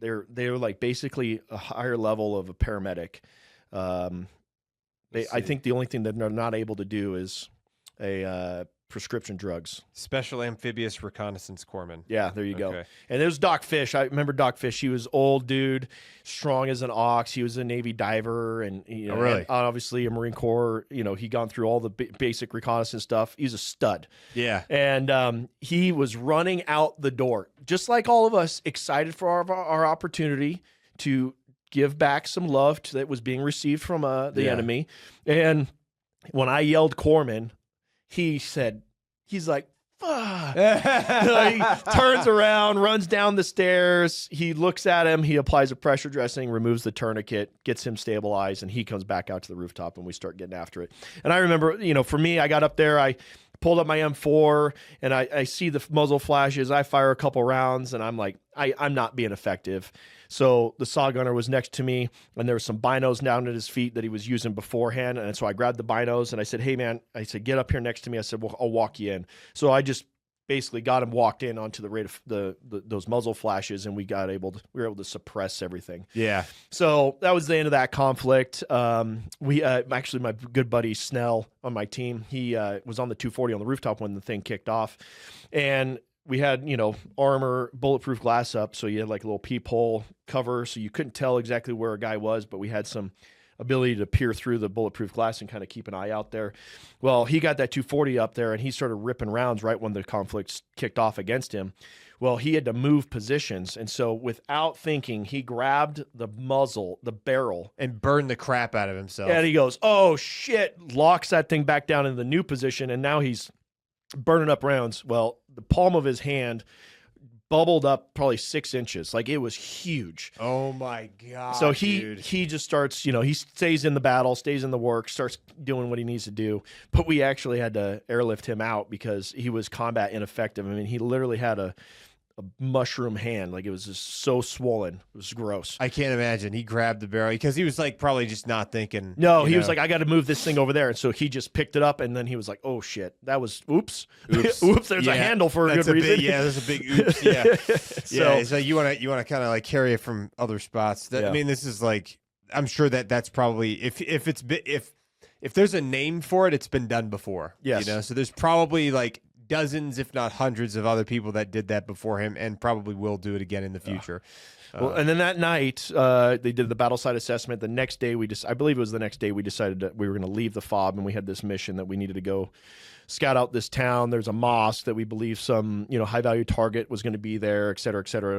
they're like basically a higher level of a paramedic. I think the only thing that they're not able to do is a prescription drugs. Special Amphibious Reconnaissance Corpsman. Yeah, there you go. Okay. And there's Doc Fish. I remember Doc Fish. He was old dude, strong as an ox. He was a Navy diver, and really? and obviously a Marine Corps. He gone through all the basic reconnaissance stuff. He's a stud. Yeah. And he was running out the door, just like all of us, excited for our opportunity to give back some love that was being received from the enemy. And when I yelled Corpsman, he's like, fuck. He turns around, runs down the stairs. He looks at him. He applies a pressure dressing, removes the tourniquet, gets him stabilized, and he comes back out to the rooftop and we start getting after it. And I remember, for me, I got up there, I pulled up my M4 and I see the muzzle flashes. I fire a couple rounds and I'm like, I'm not being effective. So the saw gunner was next to me and there were some binos down at his feet that he was using beforehand. And so I grabbed the binos and I said, hey man, get up here next to me. I said, well, I'll walk you in. So I just basically got him walked in onto the rate of those muzzle flashes, and we were able to suppress everything. Yeah. So that was the end of that conflict. We actually, my good buddy Snell on my team, he was on the 240 on the rooftop when the thing kicked off, and we had, armor, bulletproof glass up. So you had like a little peephole cover. So you couldn't tell exactly where a guy was, but we had some ability to peer through the bulletproof glass and kind of keep an eye out there. Well, he got that 240 up there and he started ripping rounds right when the conflict kicked off against him. Well, he had to move positions. And so without thinking, he grabbed the muzzle, the barrel, and burned the crap out of himself. And he goes, oh shit, locks that thing back down in the new position. And now he's burning up rounds. Well, the palm of his hand bubbled up probably 6 inches. Like, it was huge. Oh my God. So he just starts, he stays in the battle, stays in the work, starts doing what he needs to do. But we actually had to airlift him out because he was combat ineffective. I mean, he literally had a mushroom hand. Like, it was just so swollen. It was gross. I can't imagine. He grabbed the barrel because he was like probably just not thinking. No, he was like, I got to move this thing over there. And so he just picked it up, and then he was like, oh shit, that was oops. Oops, there's a handle for a good reason. There's a big oops. Yeah. So you want to kind of like carry it from other spots. I mean, this is like, I'm sure that's probably if there's a name for it, it's been done before. Yes. So there's probably like dozens, if not hundreds, of other people that did that before him and probably will do it again in the future. Well, and then that night, they did the battle site assessment. The next day, I believe it was the next day, we decided that we were going to leave the FOB, and we had this mission that we needed to go scout out this town. There's a mosque that we believe some, high value target was going to be there, et cetera, et cetera.